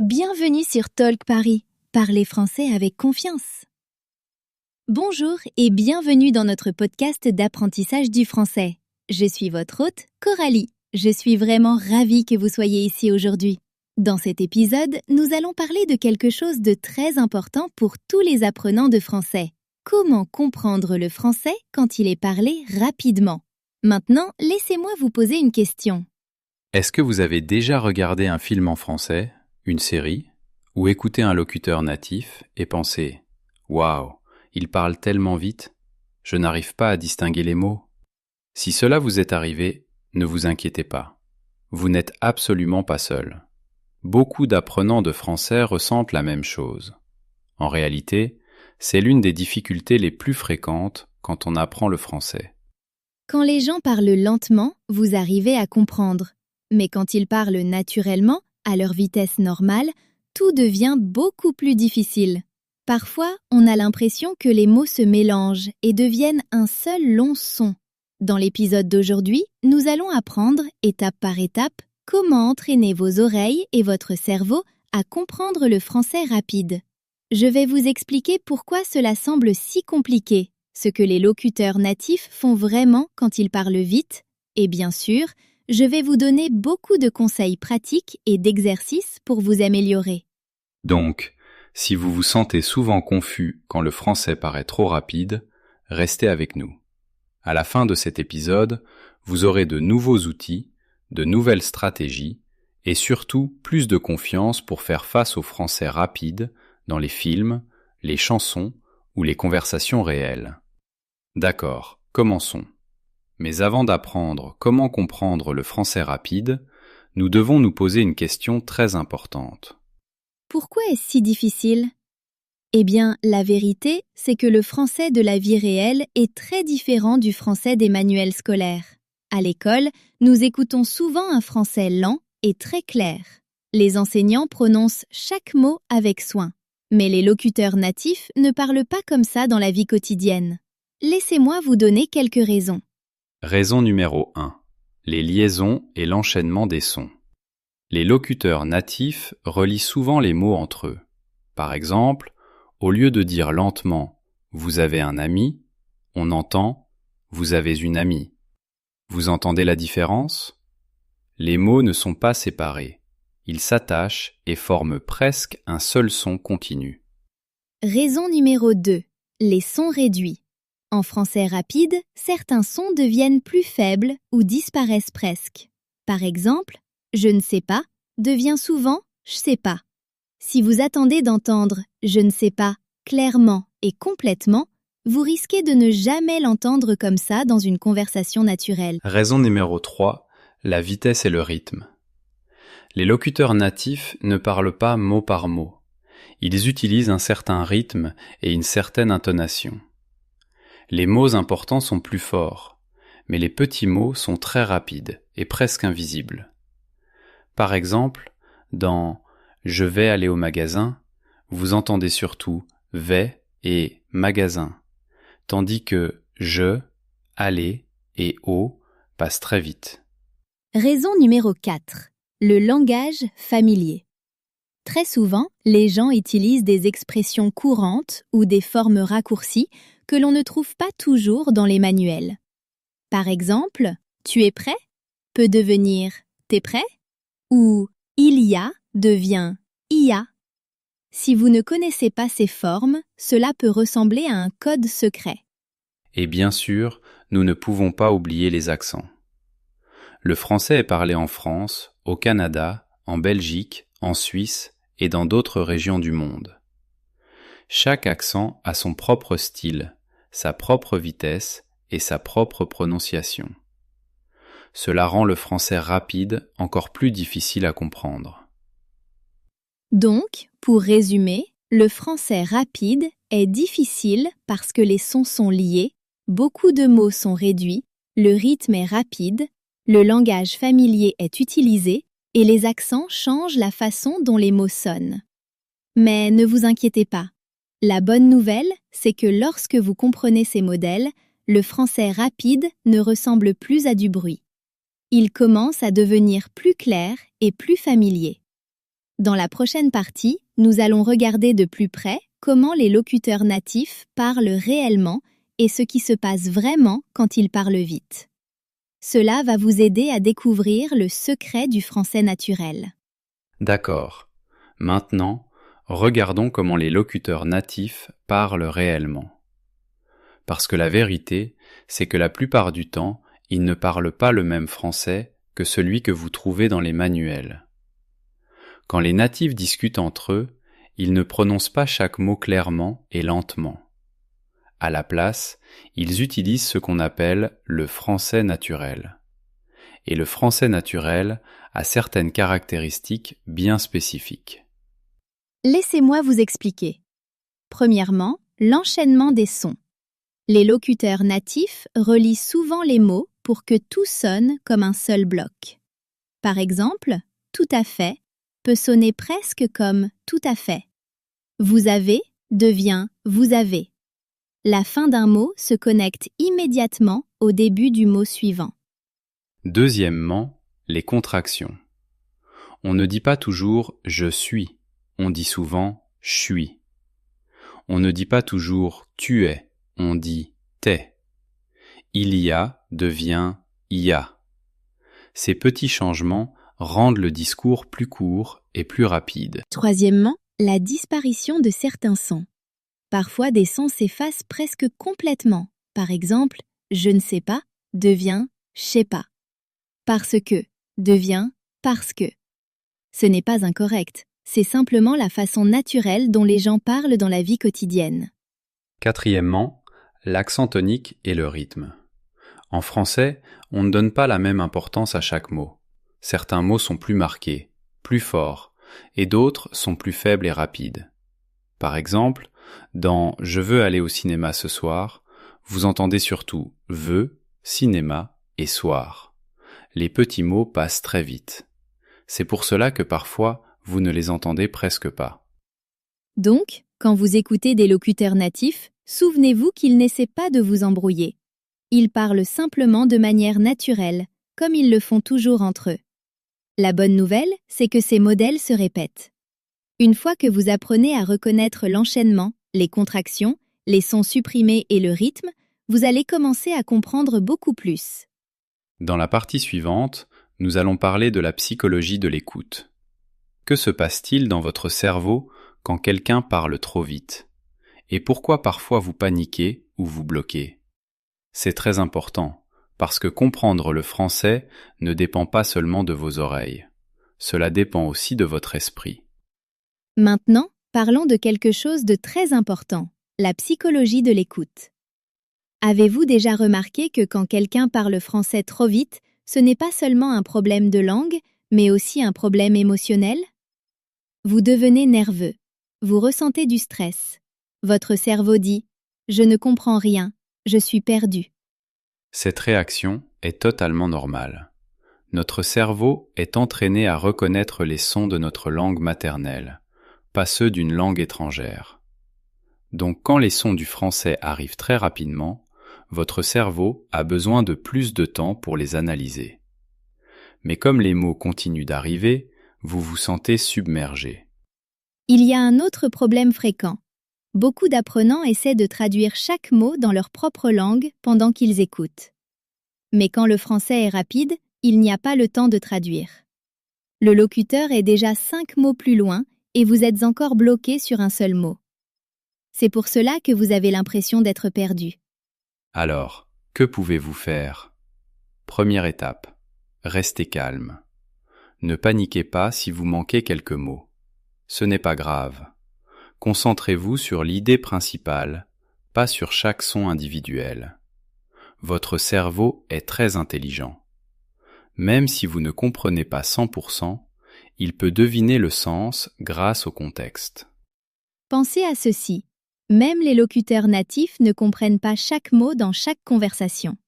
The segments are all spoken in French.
Bienvenue sur Talk Paris, parlez français avec confiance. Bonjour et bienvenue dans notre podcast d'apprentissage du français. Je suis votre hôte, Coralie. Je suis vraiment ravie que vous soyez ici aujourd'hui. Dans cet épisode, nous allons parler de quelque chose de très important pour tous les apprenants de français. Comment comprendre le français quand il est parlé rapidement? Maintenant, laissez-moi vous poser une question. Est-ce que vous avez déjà regardé un film en français, une série, ou écouté un locuteur natif et pensé « Waouh, il parle tellement vite, je n'arrive pas à distinguer les mots ». Si cela vous est arrivé, ne vous inquiétez pas. Vous n'êtes absolument pas seul. Beaucoup d'apprenants de français ressentent la même chose. En réalité, c'est l'une des difficultés les plus fréquentes quand on apprend le français. Quand les gens parlent lentement, vous arrivez à comprendre. Mais quand ils parlent naturellement, à leur vitesse normale, tout devient beaucoup plus difficile. Parfois, on a l'impression que les mots se mélangent et deviennent un seul long son. Dans l'épisode d'aujourd'hui, nous allons apprendre, étape par étape, comment entraîner vos oreilles et votre cerveau à comprendre le français rapide. Je vais vous expliquer pourquoi cela semble si compliqué, ce que les locuteurs natifs font vraiment quand ils parlent vite, et bien sûr, je vais vous donner beaucoup de conseils pratiques et d'exercices pour vous améliorer. Donc, si vous vous sentez souvent confus quand le français paraît trop rapide, restez avec nous. À la fin de cet épisode, vous aurez de nouveaux outils, de nouvelles stratégies et surtout plus de confiance pour faire face au français rapide dans les films, les chansons ou les conversations réelles. D'accord, commençons. Mais avant d'apprendre comment comprendre le français rapide, nous devons nous poser une question très importante. Pourquoi est-ce si difficile? Eh bien, la vérité, c'est que le français de la vie réelle est très différent du français des manuels scolaires. À l'école, nous écoutons souvent un français lent et très clair. Les enseignants prononcent chaque mot avec soin. Mais les locuteurs natifs ne parlent pas comme ça dans la vie quotidienne. Laissez-moi vous donner quelques raisons. Raison numéro 1. Les liaisons et l'enchaînement des sons. Les locuteurs natifs relient souvent les mots entre eux. Par exemple, au lieu de dire lentement « vous avez un ami », on entend « vous avez une amie ». Vous entendez la différence? Les mots ne sont pas séparés. Ils s'attachent et forment presque un seul son continu. Raison numéro 2. Les sons réduits. En français rapide, certains sons deviennent plus faibles ou disparaissent presque. Par exemple, « je ne sais pas » devient souvent « je sais pas ». Si vous attendez d'entendre « je ne sais pas » clairement et complètement, vous risquez de ne jamais l'entendre comme ça dans une conversation naturelle. Raison numéro 3. La vitesse et le rythme. Les locuteurs natifs ne parlent pas mot par mot. Ils utilisent un certain rythme et une certaine intonation. Les mots importants sont plus forts, mais les petits mots sont très rapides et presque invisibles. Par exemple, dans « je vais aller au magasin », vous entendez surtout « vais » et « magasin », tandis que « je », « aller » et « au » passent très vite. Raison numéro 4. Le langage familier. Très souvent, les gens utilisent des expressions courantes ou des formes raccourcies que l'on ne trouve pas toujours dans les manuels. Par exemple, « tu es prêt » peut devenir « t'es prêt » ou « il y a » devient « y a ». Si vous ne connaissez pas ces formes, cela peut ressembler à un code secret. Et bien sûr, nous ne pouvons pas oublier les accents. Le français est parlé en France, au Canada, en Belgique, en Suisse et dans d'autres régions du monde. Chaque accent a son propre style, sa propre vitesse et sa propre prononciation. Cela rend le français rapide encore plus difficile à comprendre. Donc, pour résumer, le français rapide est difficile parce que les sons sont liés, beaucoup de mots sont réduits, le rythme est rapide, le langage familier est utilisé et les accents changent la façon dont les mots sonnent. Mais ne vous inquiétez pas. La bonne nouvelle, c'est que lorsque vous comprenez ces modèles, le français rapide ne ressemble plus à du bruit. Il commence à devenir plus clair et plus familier. Dans la prochaine partie, nous allons regarder de plus près comment les locuteurs natifs parlent réellement et ce qui se passe vraiment quand ils parlent vite. Cela va vous aider à découvrir le secret du français naturel. D'accord. Maintenant, regardons comment les locuteurs natifs parlent réellement. Parce que la vérité, c'est que la plupart du temps, ils ne parlent pas le même français que celui que vous trouvez dans les manuels. Quand les natifs discutent entre eux, ils ne prononcent pas chaque mot clairement et lentement. À la place, ils utilisent ce qu'on appelle le français naturel. Et le français naturel a certaines caractéristiques bien spécifiques. Laissez-moi vous expliquer. Premièrement, l'enchaînement des sons. Les locuteurs natifs relient souvent les mots pour que tout sonne comme un seul bloc. Par exemple, tout à fait peut sonner presque comme tout à fait. Vous avez devient vous avez. La fin d'un mot se connecte immédiatement au début du mot suivant. Deuxièmement, les contractions. On ne dit pas toujours « je suis », on dit souvent « je suis ». On ne dit pas toujours « tu es », on dit « t'es ». Il y a devient y a. Ces petits changements rendent le discours plus court et plus rapide. Troisièmement, la disparition de certains sons. Parfois, des sons s'effacent presque complètement. Par exemple, je ne sais pas devient je sais pas. Parce que devient parce que. Ce n'est pas incorrect, c'est simplement la façon naturelle dont les gens parlent dans la vie quotidienne. Quatrièmement, l'accent tonique et le rythme. En français, on ne donne pas la même importance à chaque mot. Certains mots sont plus marqués, plus forts, et d'autres sont plus faibles et rapides. Par exemple, dans « Je veux aller au cinéma ce soir », vous entendez surtout « veux »,« cinéma » et « soir ». Les petits mots passent très vite. C'est pour cela que parfois, vous ne les entendez presque pas. Donc, quand vous écoutez des locuteurs natifs, souvenez-vous qu'ils n'essaient pas de vous embrouiller. Ils parlent simplement de manière naturelle, comme ils le font toujours entre eux. La bonne nouvelle, c'est que ces modèles se répètent. Une fois que vous apprenez à reconnaître l'enchaînement, les contractions, les sons supprimés et le rythme, vous allez commencer à comprendre beaucoup plus. Dans la partie suivante, nous allons parler de la psychologie de l'écoute. Que se passe-t-il dans votre cerveau quand quelqu'un parle trop vite? Et pourquoi parfois vous paniquez ou vous bloquez? C'est très important, parce que comprendre le français ne dépend pas seulement de vos oreilles. Cela dépend aussi de votre esprit. Maintenant, parlons de quelque chose de très important, la psychologie de l'écoute. Avez-vous déjà remarqué que quand quelqu'un parle français trop vite, ce n'est pas seulement un problème de langue, mais aussi un problème émotionnel? Vous devenez nerveux, vous ressentez du stress. Votre cerveau dit « Je ne comprends rien, je suis perdu ». Cette réaction est totalement normale. Notre cerveau est entraîné à reconnaître les sons de notre langue maternelle, pas ceux d'une langue étrangère. Donc quand les sons du français arrivent très rapidement, votre cerveau a besoin de plus de temps pour les analyser. Mais comme les mots continuent d'arriver, vous vous sentez submergé. Il y a un autre problème fréquent. Beaucoup d'apprenants essaient de traduire chaque mot dans leur propre langue pendant qu'ils écoutent. Mais quand le français est rapide, il n'y a pas le temps de traduire. Le locuteur est déjà 5 mots plus loin et vous êtes encore bloqué sur un seul mot. C'est pour cela que vous avez l'impression d'être perdu. Alors, que pouvez-vous faire? Première étape, restez calme. Ne paniquez pas si vous manquez quelques mots. Ce n'est pas grave. Concentrez-vous sur l'idée principale, pas sur chaque son individuel. Votre cerveau est très intelligent. Même si vous ne comprenez pas 100%, il peut deviner le sens grâce au contexte. Pensez à ceci. Même les locuteurs natifs ne comprennent pas chaque mot dans chaque conversation.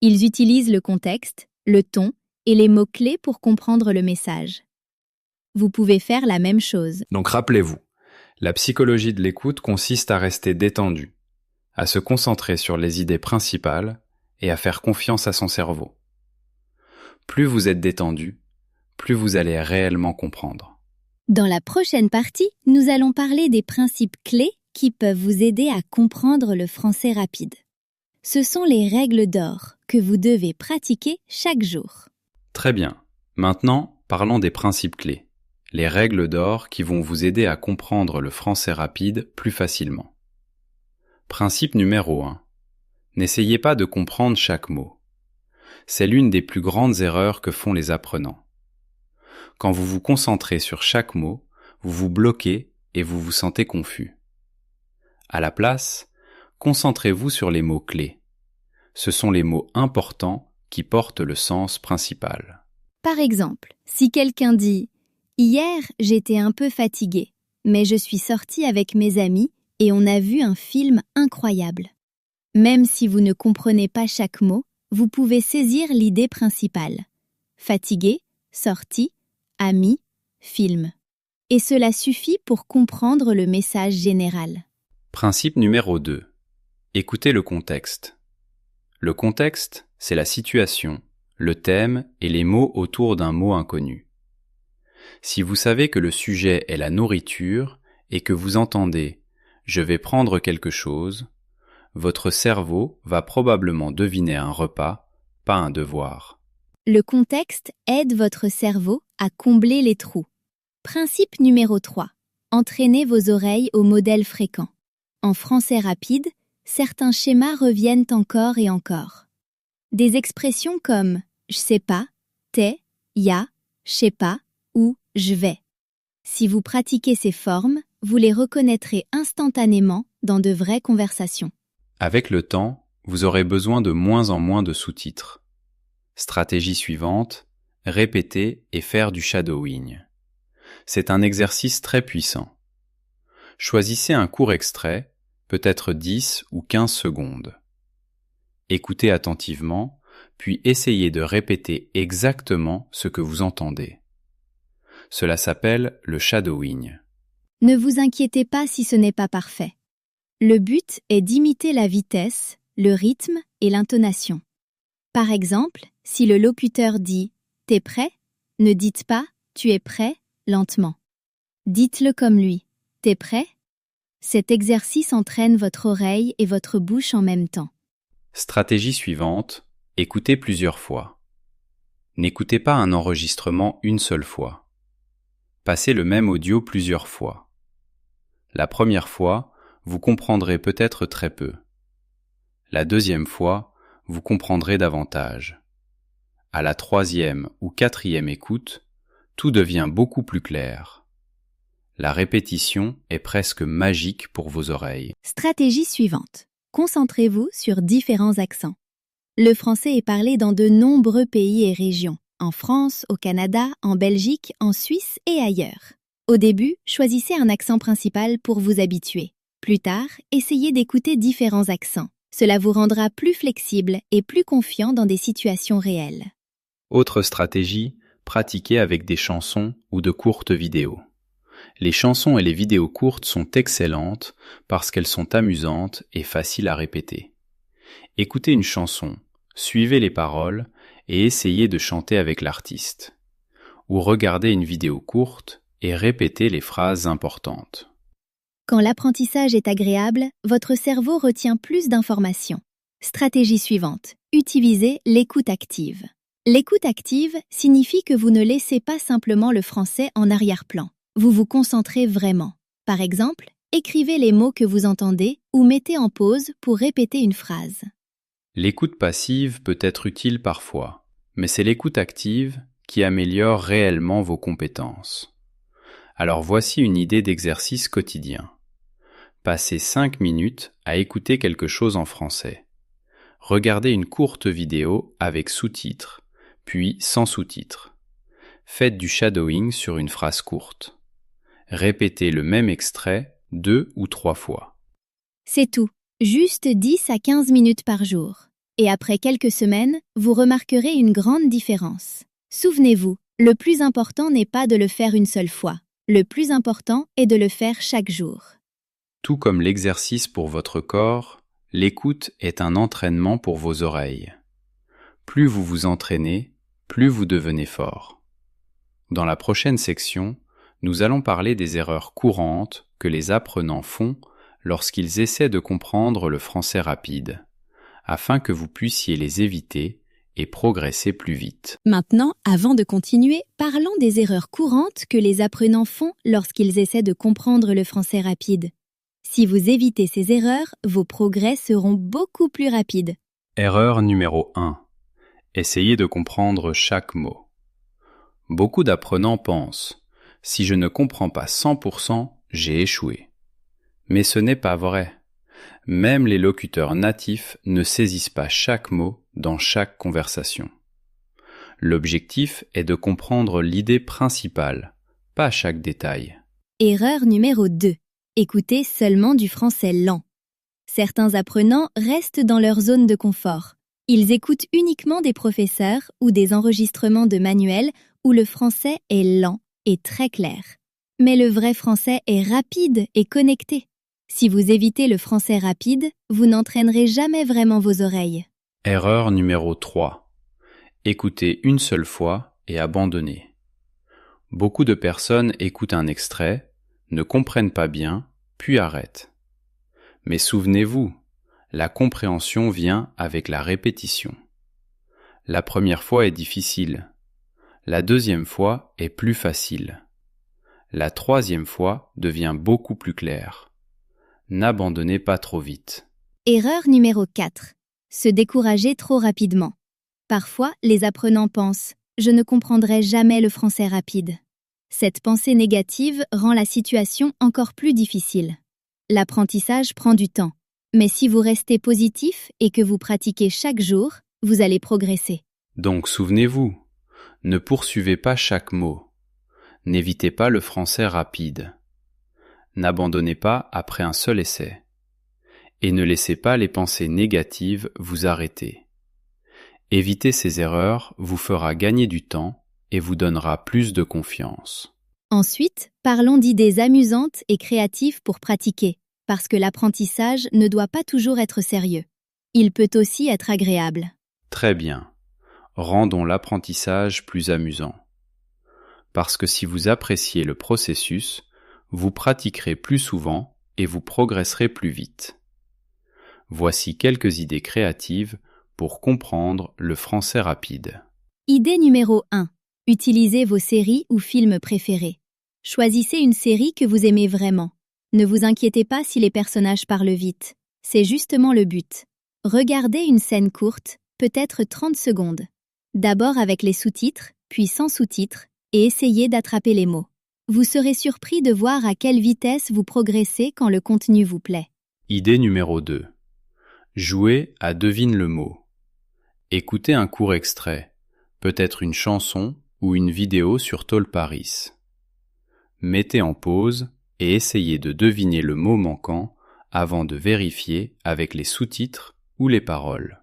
Ils utilisent le contexte, le ton et les mots-clés pour comprendre le message. Vous pouvez faire la même chose. Donc rappelez-vous, la psychologie de l'écoute consiste à rester détendu, à se concentrer sur les idées principales et à faire confiance à son cerveau. Plus vous êtes détendu, plus vous allez réellement comprendre. Dans la prochaine partie, nous allons parler des principes clés qui peuvent vous aider à comprendre le français rapide. Ce sont les règles d'or que vous devez pratiquer chaque jour. Très bien. Maintenant, parlons des principes clés. Les règles d'or qui vont vous aider à comprendre le français rapide plus facilement. Principe numéro 1. N'essayez pas de comprendre chaque mot. C'est l'une des plus grandes erreurs que font les apprenants. Quand vous vous concentrez sur chaque mot, vous vous bloquez et vous vous sentez confus. À la place, concentrez-vous sur les mots clés. Ce sont les mots importants qui portent le sens principal. Par exemple, si quelqu'un dit « Hier, j'étais un peu fatigué, mais je suis sorti avec mes amis et on a vu un film incroyable ». Même si vous ne comprenez pas chaque mot, vous pouvez saisir l'idée principale. Fatigué, sorti, ami, film. Et cela suffit pour comprendre le message général. Principe numéro 2. Écoutez le contexte. Le contexte, c'est la situation, le thème et les mots autour d'un mot inconnu. Si vous savez que le sujet est la nourriture et que vous entendez « je vais prendre quelque chose », votre cerveau va probablement deviner un repas, pas un devoir. Le contexte aide votre cerveau à combler les trous. Principe numéro 3. Entraînez vos oreilles au modèle fréquent. En français rapide, certains schémas reviennent encore et encore. Des expressions comme « je sais pas »,« t'es »,« ya »,« je sais pas » ou « je vais ». Si vous pratiquez ces formes, vous les reconnaîtrez instantanément dans de vraies conversations. Avec le temps, vous aurez besoin de moins en moins de sous-titres. Stratégie suivante, répéter et faire du shadowing. C'est un exercice très puissant. Choisissez un court extrait, peut-être 10 ou 15 secondes. Écoutez attentivement, puis essayez de répéter exactement ce que vous entendez. Cela s'appelle le shadowing. Ne vous inquiétez pas si ce n'est pas parfait. Le but est d'imiter la vitesse, le rythme et l'intonation. Par exemple, si le locuteur dit « T'es prêt ?», ne dites pas « Tu es prêt ?» lentement. Dites-le comme lui « T'es prêt ?» Cet exercice entraîne votre oreille et votre bouche en même temps. Stratégie suivante, écoutez plusieurs fois. N'écoutez pas un enregistrement une seule fois. Passez le même audio plusieurs fois. La première fois, vous comprendrez peut-être très peu. La deuxième fois, vous comprendrez davantage. À la troisième ou quatrième écoute, tout devient beaucoup plus clair. La répétition est presque magique pour vos oreilles. Stratégie suivante. Concentrez-vous sur différents accents. Le français est parlé dans de nombreux pays et régions, en France, au Canada, en Belgique, en Suisse et ailleurs. Au début, choisissez un accent principal pour vous habituer. Plus tard, essayez d'écouter différents accents. Cela vous rendra plus flexible et plus confiant dans des situations réelles. Autre stratégie, pratiquez avec des chansons ou de courtes vidéos. Les chansons et les vidéos courtes sont excellentes parce qu'elles sont amusantes et faciles à répéter. Écoutez une chanson, suivez les paroles et essayez de chanter avec l'artiste. Ou regardez une vidéo courte et répétez les phrases importantes. Quand l'apprentissage est agréable, votre cerveau retient plus d'informations. Stratégie suivante. Utilisez l'écoute active. L'écoute active signifie que vous ne laissez pas simplement le français en arrière-plan. Vous vous concentrez vraiment. Par exemple, écrivez les mots que vous entendez ou mettez en pause pour répéter une phrase. L'écoute passive peut être utile parfois, mais c'est l'écoute active qui améliore réellement vos compétences. Alors voici une idée d'exercice quotidien. Passez 5 minutes à écouter quelque chose en français. Regardez une courte vidéo avec sous-titres, puis sans sous-titres. Faites du shadowing sur une phrase courte. Répétez le même extrait 2 ou 3 fois. C'est tout, juste 10 à 15 minutes par jour. Et après quelques semaines, vous remarquerez une grande différence. Souvenez-vous, le plus important n'est pas de le faire une seule fois. Le plus important est de le faire chaque jour. Tout comme l'exercice pour votre corps, l'écoute est un entraînement pour vos oreilles. Plus vous vous entraînez, plus vous devenez fort. Dans la prochaine section, Nous allons parler des erreurs courantes que les apprenants font lorsqu'ils essaient de comprendre le français rapide, afin que vous puissiez les éviter et progresser plus vite. Maintenant, avant de continuer, parlons des erreurs courantes que les apprenants font lorsqu'ils essaient de comprendre le français rapide. Si vous évitez ces erreurs, vos progrès seront beaucoup plus rapides. Erreur numéro 1. Essayez de comprendre chaque mot. Beaucoup d'apprenants pensent « si je ne comprends pas 100%, j'ai échoué ». Mais ce n'est pas vrai. Même les locuteurs natifs ne saisissent pas chaque mot dans chaque conversation. L'objectif est de comprendre l'idée principale, pas chaque détail. Erreur numéro 2. Écoutez seulement du français lent. Certains apprenants restent dans leur zone de confort. Ils écoutent uniquement des professeurs ou des enregistrements de manuels où le français est lent et très clair. Mais le vrai français est rapide et connecté. Si vous évitez le français rapide, vous n'entraînerez jamais vraiment vos oreilles. Erreur numéro 3. Écoutez une seule fois et abandonnez. Beaucoup de personnes écoutent un extrait, ne comprennent pas bien, puis arrêtent. Mais souvenez-vous, la compréhension vient avec la répétition. La première fois est difficile. La deuxième fois est plus facile. La troisième fois devient beaucoup plus claire. N'abandonnez pas trop vite. Erreur numéro 4. Se décourager trop rapidement. Parfois, les apprenants pensent « je ne comprendrai jamais le français rapide ». Cette pensée négative rend la situation encore plus difficile. L'apprentissage prend du temps, mais si vous restez positif et que vous pratiquez chaque jour, vous allez progresser. Donc souvenez-vous, ne poursuivez pas chaque mot. N'évitez pas le français rapide. N'abandonnez pas après un seul essai. Et ne laissez pas les pensées négatives vous arrêter. Éviter ces erreurs vous fera gagner du temps et vous donnera plus de confiance. Ensuite, parlons d'idées amusantes et créatives pour pratiquer, parce que l'apprentissage ne doit pas toujours être sérieux. Il peut aussi être agréable. Très bien. Rendons l'apprentissage plus amusant. Parce que si vous appréciez le processus, vous pratiquerez plus souvent et vous progresserez plus vite. Voici quelques idées créatives pour comprendre le français rapide. Idée numéro 1. Utilisez vos séries ou films préférés. Choisissez une série que vous aimez vraiment. Ne vous inquiétez pas si les personnages parlent vite. C'est justement le but. Regardez une scène courte, peut-être 30 secondes. D'abord avec les sous-titres, puis sans sous-titres, et essayez d'attraper les mots. Vous serez surpris de voir à quelle vitesse vous progressez quand le contenu vous plaît. Idée numéro 2. Jouez à devine le mot. Écoutez un court extrait, peut-être une chanson ou une vidéo sur Tolparis. Mettez en pause et essayez de deviner le mot manquant avant de vérifier avec les sous-titres ou les paroles.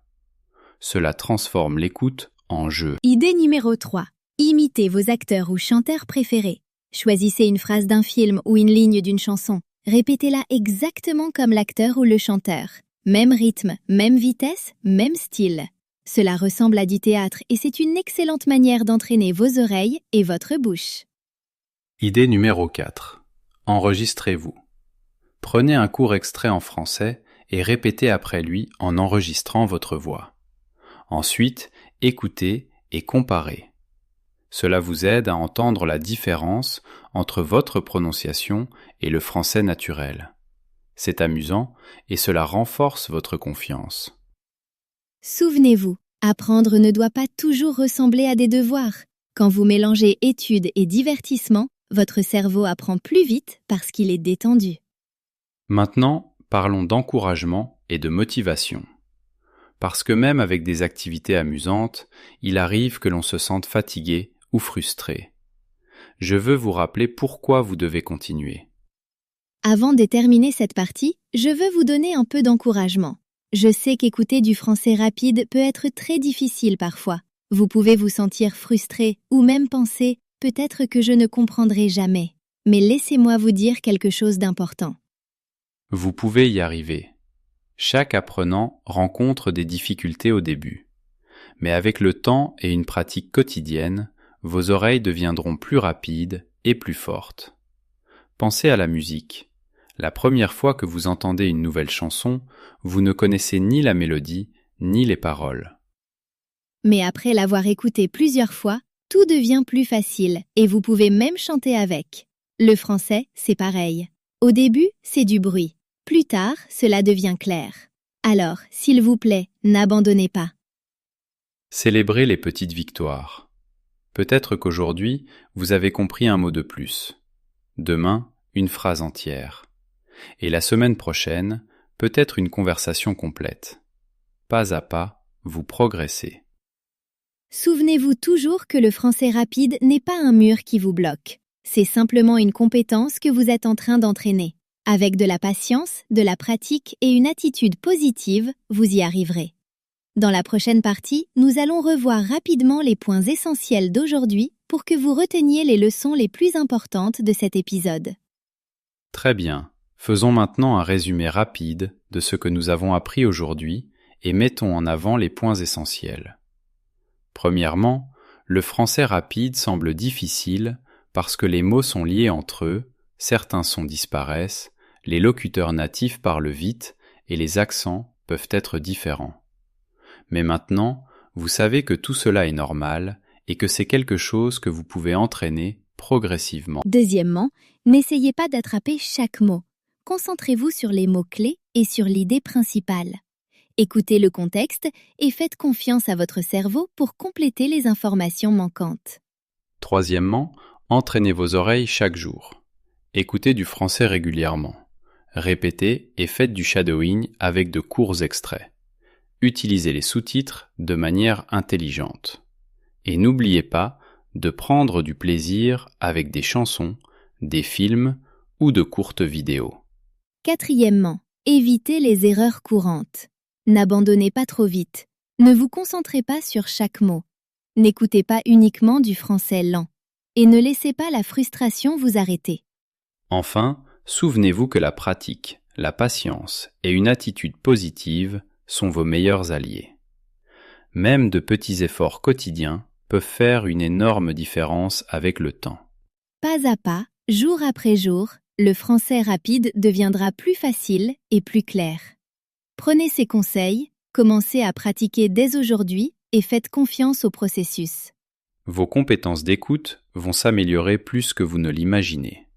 Cela transforme l'écoute en jeu. Idée numéro 3. Imitez vos acteurs ou chanteurs préférés. Choisissez une phrase d'un film ou une ligne d'une chanson. Répétez-la exactement comme l'acteur ou le chanteur. Même rythme, même vitesse, même style. Cela ressemble à du théâtre et c'est une excellente manière d'entraîner vos oreilles et votre bouche. Idée numéro 4. Enregistrez-vous. Prenez un court extrait en français et répétez après lui en enregistrant votre voix. Ensuite, écoutez et comparez. Cela vous aide à entendre la différence entre votre prononciation et le français naturel. C'est amusant et cela renforce votre confiance. Souvenez-vous, apprendre ne doit pas toujours ressembler à des devoirs. Quand vous mélangez études et divertissement, votre cerveau apprend plus vite parce qu'il est détendu. Maintenant, parlons d'encouragement et de motivation. Parce que même avec des activités amusantes, il arrive que l'on se sente fatigué ou frustré. Je veux vous rappeler pourquoi vous devez continuer. Avant de terminer cette partie, je veux vous donner un peu d'encouragement. Je sais qu'écouter du français rapide peut être très difficile parfois. Vous pouvez vous sentir frustré ou même penser « peut-être que je ne comprendrai jamais ». Mais laissez-moi vous dire quelque chose d'important. Vous pouvez y arriver. Chaque apprenant rencontre des difficultés au début. Mais avec le temps et une pratique quotidienne, vos oreilles deviendront plus rapides et plus forte. Pensez à la musique. La première fois que vous entendez une nouvelle chanson, vous ne connaissez ni la mélodie, ni les paroles. Mais après l'avoir écoutée plusieurs fois, tout devient plus facile et vous pouvez même chanter avec. Le français, c'est pareil. Au début, c'est du bruit. Plus tard, cela devient clair. Alors, s'il vous plaît, n'abandonnez pas. Célébrez les petites victoires. Peut-être qu'aujourd'hui, vous avez compris un mot de plus. Demain, une phrase entière. Et la semaine prochaine, peut-être une conversation complète. Pas à pas, vous progressez. Souvenez-vous toujours que le français rapide n'est pas un mur qui vous bloque. C'est simplement une compétence que vous êtes en train d'entraîner. Avec de la patience, de la pratique et une attitude positive, vous y arriverez. Dans la prochaine partie, nous allons revoir rapidement les points essentiels d'aujourd'hui pour que vous reteniez les leçons les plus importantes de cet épisode. Très bien. Faisons maintenant un résumé rapide de ce que nous avons appris aujourd'hui et mettons en avant les points essentiels. Premièrement, le français rapide semble difficile parce que les mots sont liés entre eux, certains sons disparaissent, les locuteurs natifs parlent vite et les accents peuvent être différents. Mais maintenant, vous savez que tout cela est normal et que c'est quelque chose que vous pouvez entraîner progressivement. Deuxièmement, n'essayez pas d'attraper chaque mot. Concentrez-vous sur les mots-clés et sur l'idée principale. Écoutez le contexte et faites confiance à votre cerveau pour compléter les informations manquantes. Troisièmement, entraînez vos oreilles chaque jour. Écoutez du français régulièrement. Répétez et faites du shadowing avec de courts extraits. Utilisez les sous-titres de manière intelligente. Et n'oubliez pas de prendre du plaisir avec des chansons, des films ou de courtes vidéos. Quatrièmement, évitez les erreurs courantes. N'abandonnez pas trop vite. Ne vous concentrez pas sur chaque mot. N'écoutez pas uniquement du français lent. Et ne laissez pas la frustration vous arrêter. Enfin, souvenez-vous que la pratique, la patience et une attitude positive sont vos meilleurs alliés. Même de petits efforts quotidiens peuvent faire une énorme différence avec le temps. Pas à pas, jour après jour, le français rapide deviendra plus facile et plus clair. Prenez ces conseils, commencez à pratiquer dès aujourd'hui et faites confiance au processus. Vos compétences d'écoute vont s'améliorer plus que vous ne l'imaginez.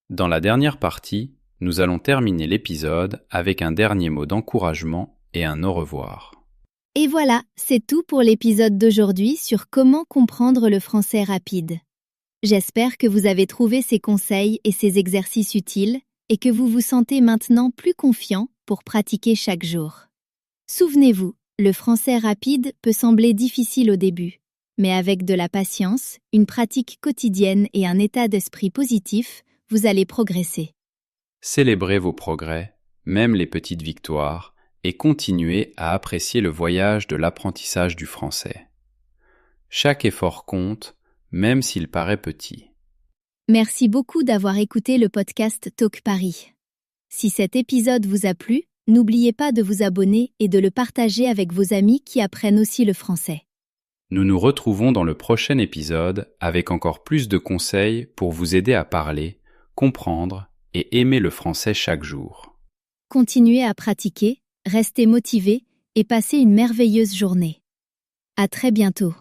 Dans la dernière partie, nous allons terminer l'épisode avec un dernier mot d'encouragement et un au revoir. Et voilà, c'est tout pour l'épisode d'aujourd'hui sur comment comprendre le français rapide. J'espère que vous avez trouvé ces conseils et ces exercices utiles et que vous vous sentez maintenant plus confiant pour pratiquer chaque jour. Souvenez-vous, le français rapide peut sembler difficile au début, mais avec de la patience, une pratique quotidienne et un état d'esprit positif, vous allez progresser. Célébrez vos progrès, même les petites victoires, et continuez à apprécier le voyage de l'apprentissage du français. Chaque effort compte, même s'il paraît petit. Merci beaucoup d'avoir écouté le podcast Talk Paris. Si cet épisode vous a plu, n'oubliez pas de vous abonner et de le partager avec vos amis qui apprennent aussi le français. Nous nous retrouvons dans le prochain épisode avec encore plus de conseils pour vous aider à parler, comprendre et aimer le français chaque jour. Continuez à pratiquer, restez motivés et passez une merveilleuse journée. À très bientôt.